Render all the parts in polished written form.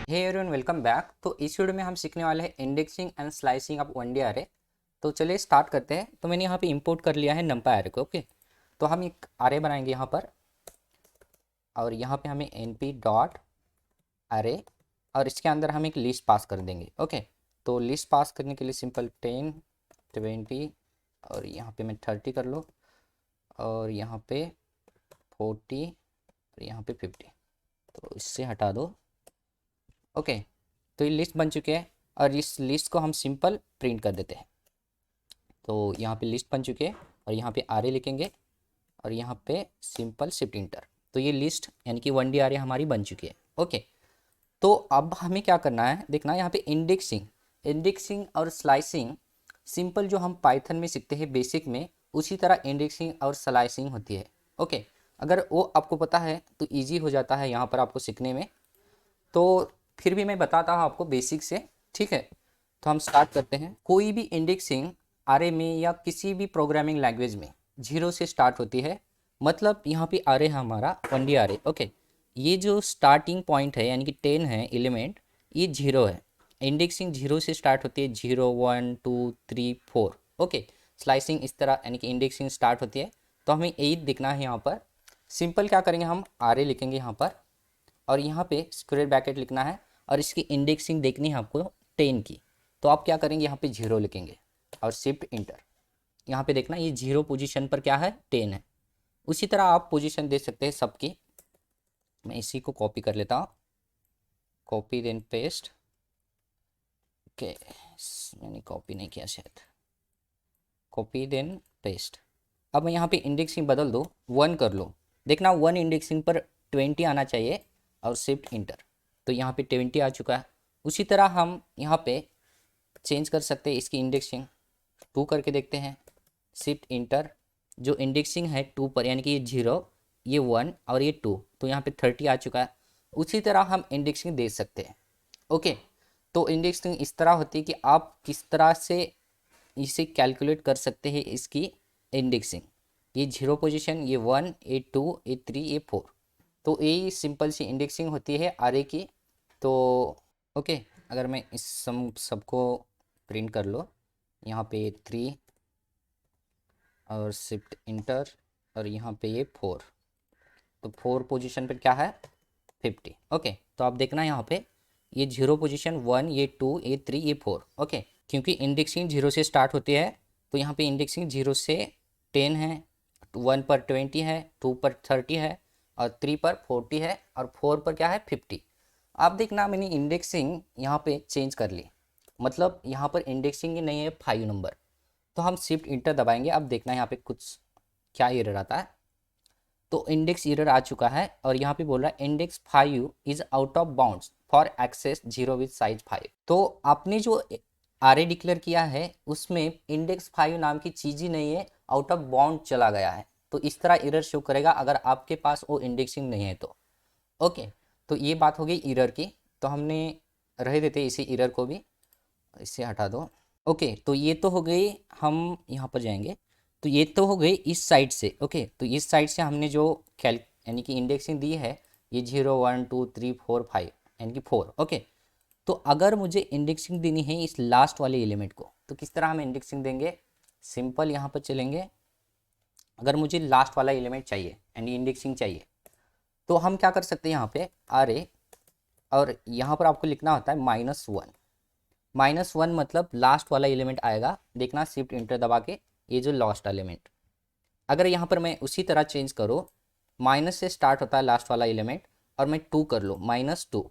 Hey everyone, welcome back. तो इस video में हम सीखने वाले हैं indexing and slicing of one D अरे। तो चलिए स्टार्ट करते हैं। तो मैंने यहाँ पे इंपोर्ट कर लिया है numpy अरे को। ओके, तो हम एक अरे बनाएंगे यहाँ पर, और यहाँ पे हमें np डॉट अरे, और इसके अंदर हम एक लिस्ट पास कर देंगे। ओके, तो लिस्ट पास करने के लिए सिंपल 10 20 और यहाँ पे मैं 30 कर लो, और यहाँ पे 40 और यहाँ पे 50, तो इससे हटा दो। ओके, तो ये लिस्ट बन चुके हैं और इस लिस्ट को हम सिंपल प्रिंट कर देते हैं। तो यहाँ पे लिस्ट बन चुके हैं और यहाँ पे आरे लिखेंगे और यहाँ पे सिंपल शिफ्ट इंटर। तो ये लिस्ट यानी कि वन डी आरे हमारी बन चुकी है। ओके, तो अब हमें क्या करना है, देखना यहाँ पे इंडेक्सिंग इंडेक्सिंग और स्लाइसिंग सिंपल जो हम पाइथन में सीखते हैं बेसिक में, उसी तरह इंडेक्सिंग और स्लाइसिंग होती है। ओके, अगर वो आपको पता है तो ईजी हो जाता है यहाँ पर आपको सीखने में। तो फिर भी मैं बताता हूँ आपको बेसिक से, ठीक है। तो हम स्टार्ट करते हैं। कोई भी इंडेक्सिंग आरे में या किसी भी प्रोग्रामिंग लैंग्वेज में जीरो से स्टार्ट होती है। मतलब यहाँ पे आरे है हमारा वन डी आरे। ओके, ये जो स्टार्टिंग पॉइंट है यानी कि 10 है एलिमेंट, ये जीरो है। इंडेक्सिंग जीरो से स्टार्ट होती है, 0 1 2 3 4। ओके, स्लाइसिंग इस तरह यानी कि इंडेक्सिंग स्टार्ट होती है। तो हमें 8 दिखना है यहाँ पर। सिंपल क्या करेंगे, हम आरे लिखेंगे यहाँ पर और यहाँ पे स्क्वायर ब्रैकेट लिखना है, और इसकी इंडेक्सिंग देखनी है आपको 10 की। तो आप क्या करेंगे, यहाँ पे 0 लिखेंगे और शिफ्ट इंटर। यहाँ पे देखना, ये 0 पोजीशन पर क्या है, 10 है। उसी तरह आप पोजीशन दे सकते हैं सबकी। मैं इसी को कॉपी कर लेता हूँ, कॉपी देन पेस्ट। ओके, मैंने कॉपी नहीं किया शायद, कॉपी देन पेस्ट। अब मैं यहाँ पे इंडेक्सिंग बदल दो, 1 कर लो। देखना 1 इंडेक्सिंग पर 20 आना चाहिए और शिफ्ट इंटर। तो यहाँ पे 20 आ चुका है। उसी तरह हम यहाँ पे चेंज कर सकते हैं इसकी इंडेक्सिंग, 2 करके देखते हैं, शिफ्ट इंटर। जो इंडेक्सिंग है 2 पर यानी कि ये 0, ये 1 और ये 2, तो यहाँ पे 30 आ चुका है। उसी तरह हम इंडेक्सिंग दे सकते हैं। ओके, तो इंडेक्सिंग इस तरह होती है कि आप किस तरह से इसे कैलकुलेट कर सकते हैं इसकी इंडेक्सिंग। ये 0 पोजीशन, ये 1, ये 2, ये 3, ये 4। तो यही सिंपल सी इंडेक्सिंग होती है आरे की। तो ओके, अगर मैं इस सबको प्रिंट कर लो, यहाँ पे 3 और शिफ्ट इंटर, और यहाँ पे ये 4। तो 4 पोजीशन पे क्या है, 50। ओके, तो आप देखना यहाँ पे ये 0 पोजीशन, 1, ये 2, ये 3, ये 4। ओके, क्योंकि इंडेक्सिंग 0 से स्टार्ट होती है, तो यहाँ पे इंडेक्सिंग 0 से 10 है, 1 पर 20 है, 2 पर 30 है, और 3 पर 40 है, और 4 पर क्या है, 50। आप देखना मैंने इंडेक्सिंग यहाँ पे चेंज कर ली, मतलब यहाँ पर इंडेक्सिंग ही नहीं है 5 नंबर। तो हम शिफ्ट इंटर दबाएंगे। अब देखना यहाँ पे कुछ क्या एरर आता है। तो इंडेक्स एरर आ चुका है और यहाँ पे बोल रहा है index 5 is out of bounds for access 0 with size 5। तो आपने जो आरे डिक्लेयर किया है उसमें इंडेक्स 5 नाम की चीज़ ही नहीं है, आउट ऑफ बाउंड चला गया है। तो इस तरह एरर शो करेगा अगर आपके पास वो इंडेक्सिंग नहीं है तो। ओके, तो ये बात हो गई एरर की। तो हमने रह देते इसी एरर को भी, इसे हटा दो। ओके, तो ये तो हो गई, हम यहाँ पर जाएंगे। तो ये तो हो गई इस साइड से। ओके, तो इस साइड से हमने जो कैल यानी कि इंडेक्सिंग दी है, ये 0 1 2 3 4 5 यानी कि 4। ओके, तो अगर मुझे इंडेक्सिंग देनी है इस लास्ट वाले एलिमेंट को, तो किस तरह हम इंडेक्सिंग देंगे, सिंपल यहाँ पर चलेंगे। अगर मुझे लास्ट वाला एलिमेंट चाहिए यानी इंडेक्सिंग चाहिए, तो हम क्या कर सकते हैं, यहाँ पे आरे, और यहाँ पर आपको लिखना होता है -1। -1 मतलब लास्ट वाला एलिमेंट आएगा। देखना शिफ्ट इंटर दबा के, ये जो लास्ट एलिमेंट, अगर यहाँ पर मैं उसी तरह चेंज करूँ, माइनस से स्टार्ट होता है लास्ट वाला एलिमेंट, और मैं 2 कर लूँ, -2।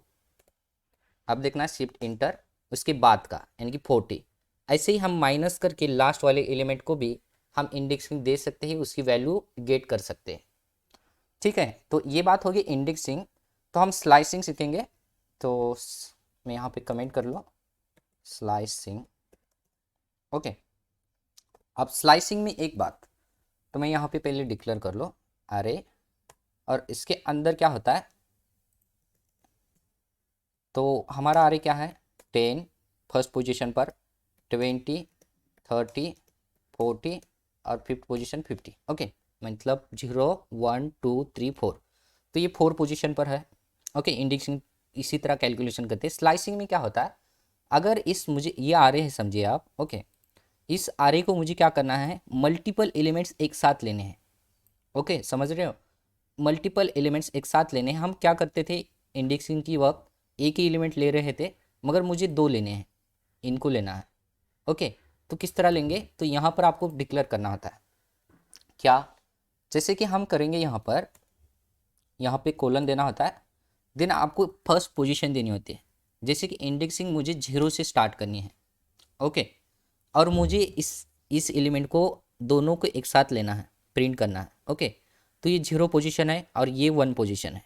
अब देखना शिफ्ट इंटर, उसके बाद का यानी कि 40। ऐसे ही हम माइनस करके लास्ट वाले एलिमेंट को भी हम इंडेक्सिंग दे सकते हैं, उसकी वैल्यू गेट कर सकते हैं। ठीक है, तो ये बात होगी इंडेक्सिंग। तो हम स्लाइसिंग सीखेंगे। तो मैं यहाँ पे कमेंट कर लूँ, स्लाइसिंग। ओके, अब स्लाइसिंग में एक बात, तो मैं यहाँ पे पहले डिक्लेयर कर लो अरे, और इसके अंदर क्या होता है, तो हमारा अरे क्या है, 10 फर्स्ट पोजीशन पर, 20 30 40 और फिफ्थ पोजीशन 50। ओके, मतलब 0 1 2 3 4। तो ये 4 पोजीशन पर है। ओके, इंडेक्सिंग इसी तरह कैलकुलेशन करते हैं। स्लाइसिंग में क्या होता है, अगर इस मुझे ये आ रहे हैं समझिए आप, ओके, इस आरे को मुझे क्या करना है, मल्टीपल एलिमेंट्स एक साथ लेने हैं। ओके, समझ रहे हो, मल्टीपल एलिमेंट्स एक साथ लेने हैं। हम क्या करते थे इंडेक्सिंग की वक्त, एक ही एलिमेंट ले रहे थे, मगर मुझे दो लेने हैं, इनको लेना है। ओके, तो किस तरह लेंगे, तो यहाँ पर आपको डिक्लेयर करना होता है क्या, जैसे कि हम करेंगे यहाँ पे कोलन देना होता है, देन आपको फर्स्ट पोजीशन देनी होती है। जैसे कि इंडेक्सिंग मुझे 0 से स्टार्ट करनी है, ओके, और मुझे इस एलिमेंट को दोनों को एक साथ लेना है, प्रिंट करना है। ओके, तो ये 0 पोजीशन है और ये 1 पोजीशन है।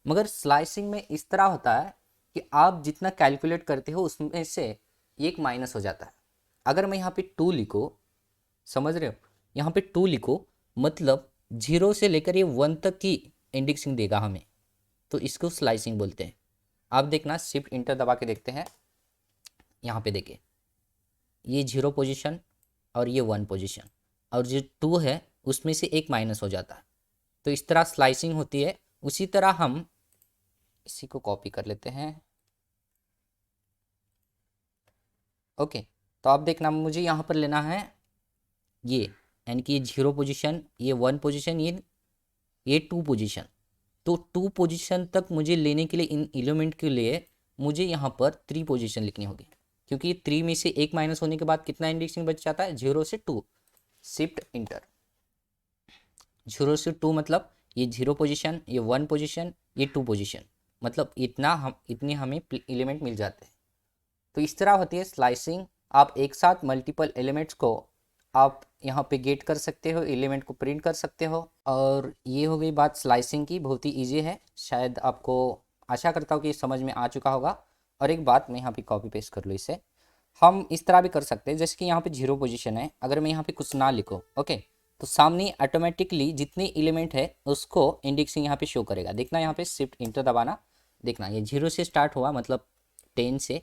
मगर स्लाइसिंग में इस तरह होता है कि आप जितना कैलकुलेट करते हो उसमें से एक माइनस हो जाता है। अगर मैं यहाँ पे 2 लिखूँ, समझ रहे हो, यहाँ पे 2 लिखो, मतलब 0 से लेकर ये 1 तक की इंडेक्सिंग देगा हमें, तो इसको स्लाइसिंग बोलते हैं। आप देखना, शिफ्ट इंटर दबा के देखते हैं, यहाँ पे देखिए ये 0 पोजीशन और ये 1 पोजीशन, और जो 2 है उसमें से एक माइनस हो जाता है। तो इस तरह स्लाइसिंग होती है। उसी तरह हम इसी को कॉपी कर लेते हैं। ओके, तो आप देखना, मुझे यहाँ पर लेना है ये, यानी कि ये 0 पोजीशन, ये 1 पोजीशन, ये 2 पोजीशन। तो 2 पोजीशन तक मुझे लेने के लिए, इन एलिमेंट के लिए मुझे यहाँ पर 3 पोजीशन लिखनी होगी, क्योंकि 3 में से एक माइनस होने के बाद कितना इंडेक्सिंग बच जाता है, 0 से 2। शिफ्ट इंटर, 0 से 2 मतलब ये 0 पोजीशन, ये 1 पोजीशन, ये 2 पोजीशन, मतलब इतने हमें एलिमेंट मिल जाते हैं। तो इस तरह होती है स्लाइसिंग। आप एक साथ मल्टीपल एलिमेंट्स को आप यहाँ पे गेट कर सकते हो, एलिमेंट को प्रिंट कर सकते हो। और ये हो गई बात स्लाइसिंग की, बहुत ही ईजी है। शायद आपको, आशा करता हूँ कि समझ में आ चुका होगा। और एक बात, मैं यहाँ पे कॉपी पेस्ट कर लूँ इसे, हम इस तरह भी कर सकते हैं, जैसे कि यहाँ पे 0 पोजीशन है, अगर मैं यहाँ पे कुछ ना लिखूँ, ओके, तो सामने ऑटोमेटिकली जितने एलिमेंट है उसको इंडेक्सिंग यहाँ पे शो करेगा। देखना यहाँ पे शिफ्ट इंटर दबाना, देखना ये 0 से स्टार्ट हुआ, मतलब 10 से,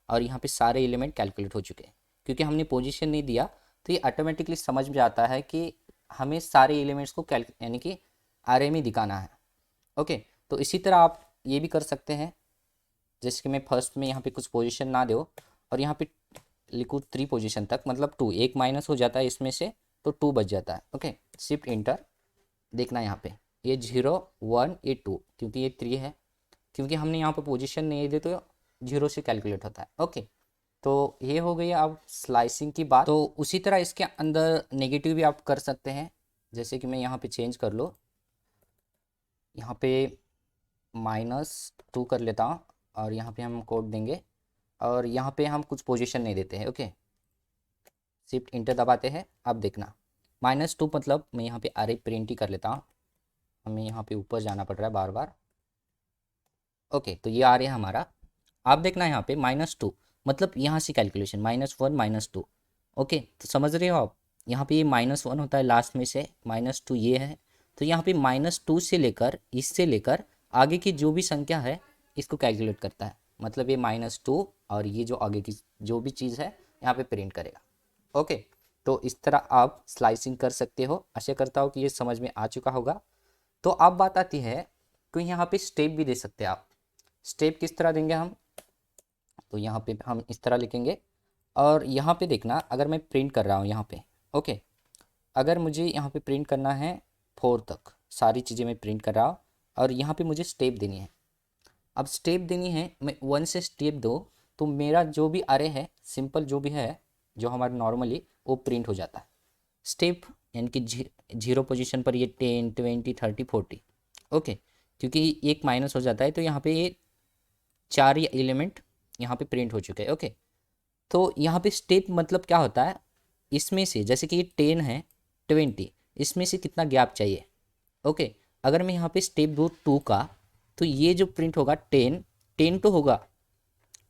और यहाँ पे सारे एलिमेंट कैलकुलेट हो चुके हैं। क्योंकि हमने पोजीशन नहीं दिया, तो ये ऑटोमेटिकली समझ में आता है कि हमें सारे एलिमेंट्स को यानी कि आरे में दिखाना है। ओके, तो इसी तरह आप ये भी कर सकते हैं, जैसे कि मैं फर्स्ट में यहाँ पे कुछ पोजीशन ना दो और यहाँ पे लिखूँ 3 पोजीशन तक, मतलब 2, एक माइनस हो जाता है इसमें से, तो 2 बच जाता है। ओके, शिफ्ट इंटर, देखना यहाँ पे ये 0 1 ये 2, क्योंकि ये 3 है, क्योंकि हमने यहाँ पे पोजीशन नहीं दी तो 0 से कैलकुलेट होता है। ओके, तो ये हो गई अब स्लाइसिंग की बात। तो उसी तरह इसके अंदर नेगेटिव भी आप कर सकते हैं, जैसे कि मैं यहाँ पे चेंज कर लो, यहाँ पे -2 कर लेता हूँ, और यहाँ पे हम कोड देंगे, और यहाँ पे हम कुछ पोजीशन नहीं देते हैं। ओके, शिफ्ट इंटर दबाते हैं। अब देखना -2 मतलब मैं यहाँ पे अरे प्रिंट ही कर लेता हूँ, हमें यहाँ पे ऊपर जाना पड़ रहा है बार बार। ओके, तो ये आ रहा है हमारा। आप देखना यहाँ पे -2 मतलब यहाँ से कैलकुलेशन -1 -2। ओके, तो समझ रहे हो आप, यहाँ पे ये -1 होता है लास्ट में से, -2 ये है, तो यहाँ पे -2 से लेकर, इससे लेकर आगे की जो भी संख्या है इसको कैलकुलेट करता है। मतलब ये -2 और ये जो आगे की जो भी चीज़ है यहाँ पे प्रिंट करेगा। ओके, तो इस तरह आप स्लाइसिंग कर सकते हो। आशा करता हूँ कि ये समझ में आ चुका होगा। तो अब बात आती है कि यहाँ पे स्टेप भी दे सकते हैं आप। स्टेप किस तरह देंगे हम, तो यहाँ पे हम इस तरह लिखेंगे, और यहाँ पे देखना, अगर मैं प्रिंट कर रहा हूँ यहाँ पे, ओके, अगर मुझे यहाँ पे प्रिंट करना है 4 तक, सारी चीज़ें मैं प्रिंट कर रहा हूँ, और यहाँ पे मुझे स्टेप देनी है। अब स्टेप देनी है, मैं 1 से स्टेप दो, तो मेरा जो भी अरे है, सिंपल जो भी है, जो हमारा नॉर्मली, वो प्रिंट हो जाता है। स्टेप यानी कि 0 पोजीशन पर ये 10 20 30 40। ओके, क्योंकि एक माइनस हो जाता है, तो यहाँ पे ये 4 एलिमेंट यहाँ पे प्रिंट हो चुके हैं। ओके, तो यहाँ पे स्टेप मतलब क्या होता है, इसमें से जैसे कि ये 10 है 20, इसमें से कितना गैप चाहिए। ओके, अगर मैं यहाँ पे स्टेप दूँ 2 का, तो ये जो प्रिंट होगा 10 तो होगा,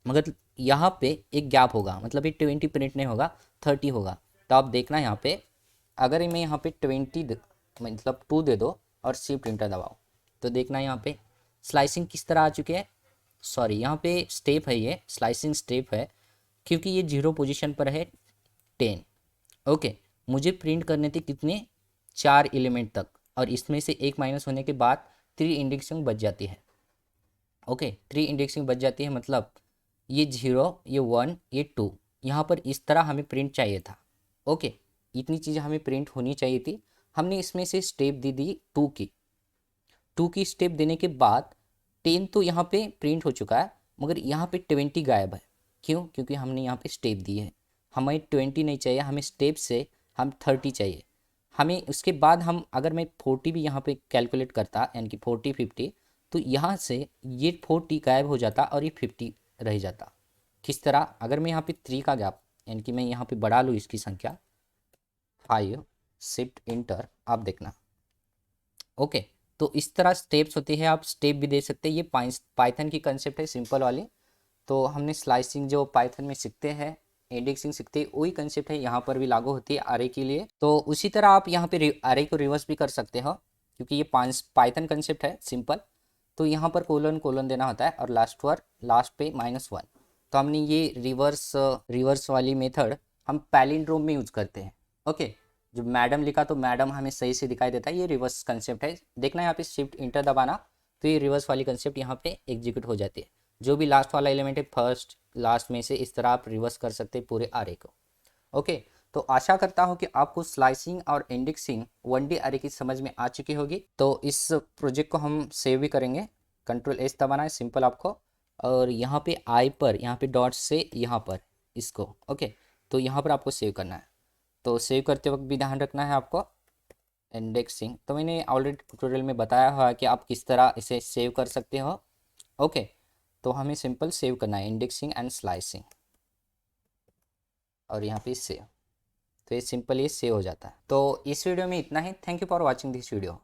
मगर यहाँ पे एक गैप होगा, मतलब ये 20 प्रिंट नहीं होगा, 30 होगा। तो आप देखना यहाँ पे, अगर मैं यहाँ पे 20 मतलब 2 दे दो और शिफ्ट इंटर दबाओ, तो देखना यहाँ पे स्लाइसिंग किस तरह आ चुकी है। सॉरी, यहाँ पे स्टेप है, ये स्लाइसिंग स्टेप है, क्योंकि ये 0 पोजीशन पर है 10। ओके, मुझे प्रिंट करने थे कितने, 4 एलिमेंट तक, और इसमें से एक माइनस होने के बाद 3 इंडेक्सिंग बच जाती है। ओके, 3 इंडेक्सिंग बच जाती है, मतलब ये 0, ये 1, ये 2, यहाँ पर इस तरह हमें प्रिंट चाहिए था। ओके, इतनी चीज़ें हमें प्रिंट होनी चाहिए थी। हमने इसमें से स्टेप दे दी 2 की। 2 की स्टेप देने के बाद 10 तो यहाँ पे प्रिंट हो चुका है, मगर यहाँ पे 20 गायब है। क्यों? क्योंकि हमने यहाँ पे स्टेप दी है। हमें 20 नहीं चाहिए, हमें स्टेप से हम 30 चाहिए। हमें उसके बाद हम अगर मैं 40 भी यहाँ पे कैलकुलेट करता, यानी कि 40 50, तो यहाँ से ये 40 गायब हो जाता और ये 50 रह जाता। किस तरह? अगर मैं यहाँ पे 3 का गैप, यानी कि मैं यहाँ पे बढ़ा लूँ इसकी संख्या 5, शिफ्ट इंटर, आप देखना। ओके, तो इस तरह स्टेप्स होती है, आप स्टेप भी दे सकते हैं। ये पाइथन की कंसेप्ट है सिंपल वाली। तो हमने स्लाइसिंग जो पाइथन में सीखते हैं, इंडेक्सिंग सीखते हैं, वही कंसेप्ट है यहाँ पर भी लागू होती है अरे के लिए। तो उसी तरह आप यहाँ पे अरे को रिवर्स भी कर सकते हो, क्योंकि ये पाइथन कंसेप्ट है सिंपल। तो यहाँ पर कोलन कोलन देना होता है और लास्ट पे -1। तो हमने ये रिवर्स वाली मेथड हम पैलिंड्रोम में यूज़ करते हैं। ओके, जो मैडम लिखा तो मैडम हमें सही से दिखाई देता है, ये रिवर्स कंसेप्ट है। देखना यहाँ पे शिफ्ट इंटर दबाना, तो ये रिवर्स वाली कंसेप्ट यहाँ पे एग्जीक्यूट हो जाती है। जो भी लास्ट वाला एलिमेंट है, फर्स्ट लास्ट में से इस तरह आप रिवर्स कर सकते हैं पूरे अरे को। ओके, तो आशा करता हूँ कि आपको स्लाइसिंग और इंडेक्सिंग 1D अरे की समझ में आ चुकी होगी। तो इस प्रोजेक्ट को हम सेव भी करेंगे। Ctrl+S दबाना है सिंपल आपको, और यहाँ पे आई पर, यहाँ पे डॉट से यहाँ पर इसको, ओके, तो यहाँ पर आपको सेव करना है। तो सेव करते वक्त भी ध्यान रखना है आपको इंडेक्सिंग। तो मैंने ऑलरेडी ट्यूटोरियल में बताया हुआ है कि आप किस तरह इसे सेव कर सकते हो। ओके, तो हमें सिंपल सेव करना है इंडेक्सिंग एंड स्लाइसिंग, और यहाँ पे सेव। तो ये सिंपल ये सेव हो जाता है। तो इस वीडियो में इतना ही। Thank you for watching this video.